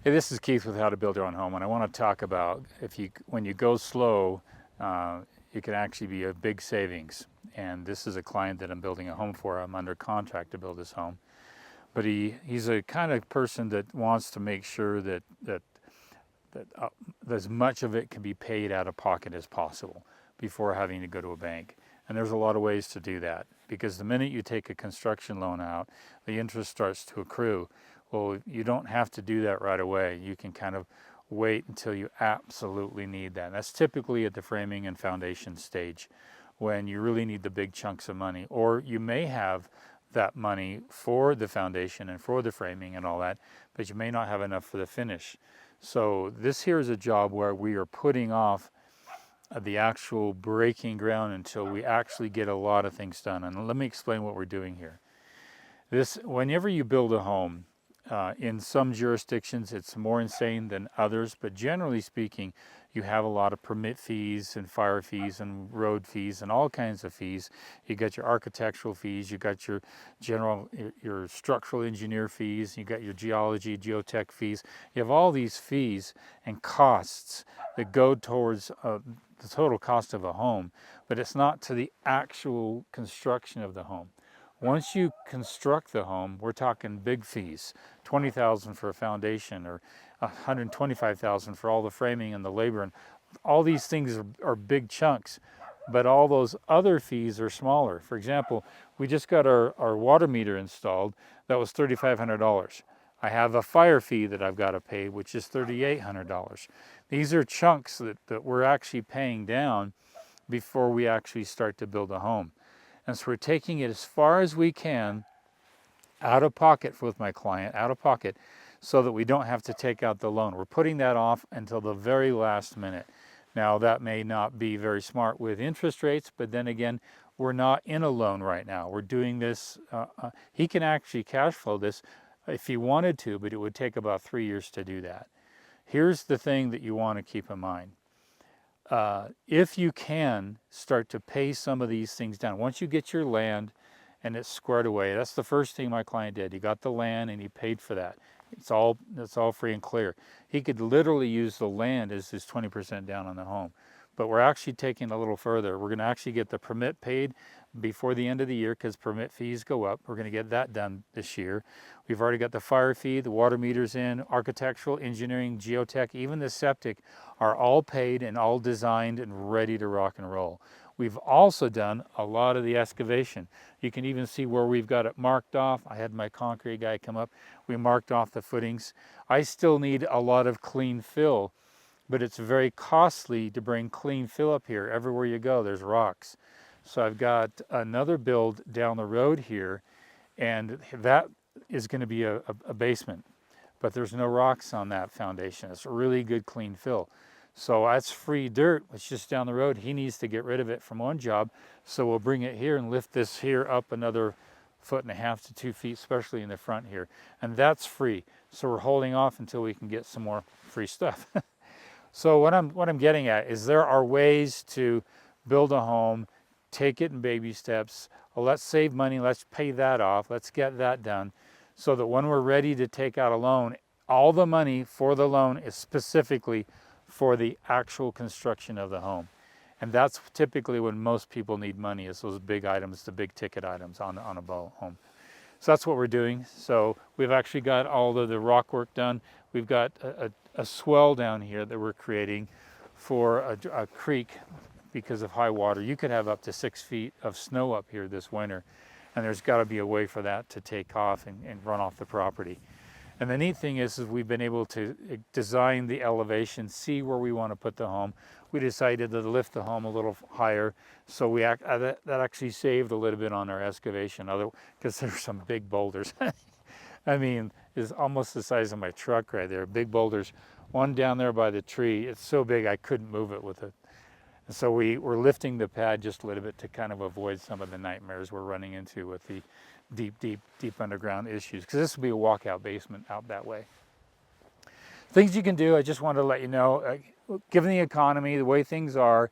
Hey, this is Keith with How to Build Your Own Home, and I want to talk about when you go slow, it can actually be a big savings. And this is a client that I'm building a home for. I'm under contract to build his home, but he's a kind of person that wants to make sure that as much of it can be paid out of pocket as possible before having to go to a bank. And there's a lot of ways to do that, because the minute you take a construction loan out, the interest starts to accrue. Well, you don't have to do that right away. You can kind of wait until you absolutely need that. And that's typically at the framing and foundation stage when you really need the big chunks of money. Or you may have that money for the foundation and for the framing and all that, but you may not have enough for the finish. So this here is a job where we are putting off the actual breaking ground until we actually get a lot of things done. And let me explain what we're doing here. Whenever you build a home, in some jurisdictions it's more insane than others, but generally speaking, you have a lot of permit fees and fire fees and road fees and all kinds of fees. You got your architectural fees, you got your your structural engineer fees, you got your geology, geotech fees. You have all these fees and costs that go towards the total cost of a home, but it's not to the actual construction of the home. Once you construct the home, we're talking big fees, $20,000 for a foundation or $125,000 for all the framing and the labor, and all these things are big chunks, but all those other fees are smaller. For example, we just got our water meter installed. That was $3,500. I have a fire fee that I've got to pay, which is $3,800. These are chunks that we're actually paying down before we actually start to build a home. And so we're taking it as far as we can out of pocket with my client, out of pocket, so that we don't have to take out the loan. We're putting that off until the very last minute. Now, that may not be very smart with interest rates, but then again, we're not in a loan right now. We're doing this, he can actually cash flow this if he wanted to, but it would take about 3 years to do that. Here's the thing that you want to keep in mind. If you can start to pay some of these things down, once you get your land and it's squared away, that's the first thing my client did. He got the land and he paid for that. It's all free and clear. He could literally use the land as his 20% down on the home. But we're actually taking it a little further. We're going to actually get the permit paid before the end of the year, because permit fees go up. We're going to get that done this year. We've already got the fire fee, the water meters in, architectural, engineering, geotech, even the septic are all paid and all designed and ready to rock and roll. We've also done a lot of the excavation. You can even see where we've got it marked off. I had my concrete guy come up. We marked off the footings. I still need a lot of clean fill, but it's very costly to bring clean fill up here. Everywhere you go, there's rocks. So I've got another build down the road here, and that is going to be a basement, but there's no rocks on that foundation. It's a really good clean fill. So that's free dirt. It's just down the road. He needs to get rid of it from one job. So we'll bring it here and lift this here up another 1.5 to 2 feet, especially in the front here. And that's free. So we're holding off until we can get some more free stuff. So what I'm getting at is there are ways to build a home, take it in baby steps. Well, let's save money. Let's pay that off. Let's get that done so that when we're ready to take out a loan, all the money for the loan is specifically for the actual construction of the home. And that's typically when most people need money, is those big items, the big ticket items on a home. So that's what we're doing. So we've actually got all of the rock work done. We've got a swell down here that we're creating for a creek because of high water. You could have up to 6 feet of snow up here this winter, and there's got to be a way for that to take off and run off the property. And the neat thing is we've been able to design the elevation, see where we want to put the home. We decided to lift the home a little higher, so that actually saved a little bit on our excavation, because there's some big boulders. I mean, it's almost the size of my truck right there, big boulders. One down there by the tree, it's so big I couldn't move it with it. And so we're lifting the pad just a little bit to kind of avoid some of the nightmares we're running into with the deep underground issues, because this will be a walkout basement out that way. Things you can do, I just wanted to let you know, given the economy, the way things are,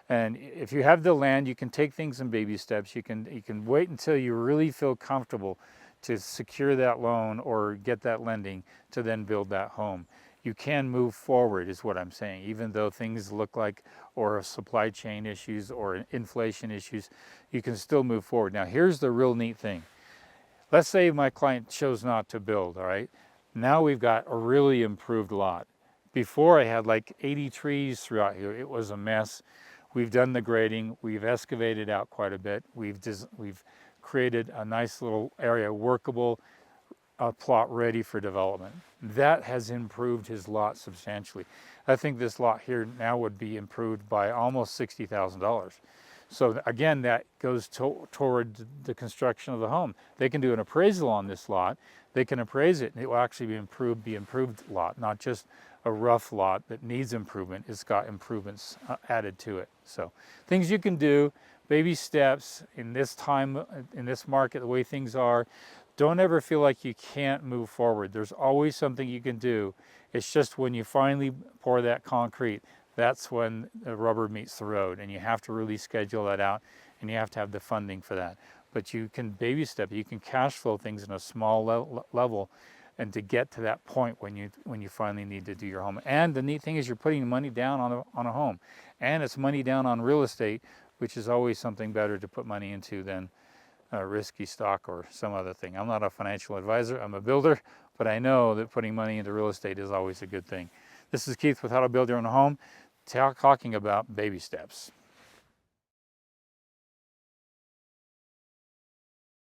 and if you have the land, you can take things in baby steps. You can wait until you really feel comfortable to secure that loan or get that lending to then build that home. You can move forward is what I'm saying, even though things look like, or supply chain issues or inflation issues, you can still move forward. Now here's the real neat thing. Let's say my client chose not to build, all right? Now we've got a really improved lot. Before I had like 80 trees throughout here. It was a mess. We've done the grading, we've excavated out quite a bit. We've created a nice little area, workable, plot ready for development. That has improved his lot substantially. I think this lot here now would be improved by almost $60,000. So again, that goes toward the construction of the home. They can do an appraisal on this lot. They can appraise it, and it will actually be improved lot, not just a rough lot that needs improvement. It's got improvements added to it. So things you can do, baby steps in this time, in this market, the way things are. Don't ever feel like you can't move forward. There's always something you can do. It's just when you finally pour that concrete, that's when the rubber meets the road, and you have to really schedule that out, and you have to have the funding for that. But you can baby step, you can cash flow things in a small level, and to get to that point when you finally need to do your home. And the neat thing is you're putting money down on a home, and it's money down on real estate, which is always something better to put money into than a risky stock or some other thing. I'm not a financial advisor, I'm a builder, but I know that putting money into real estate is always a good thing. This is Keith with How to Build Your Own Home, talking about baby steps.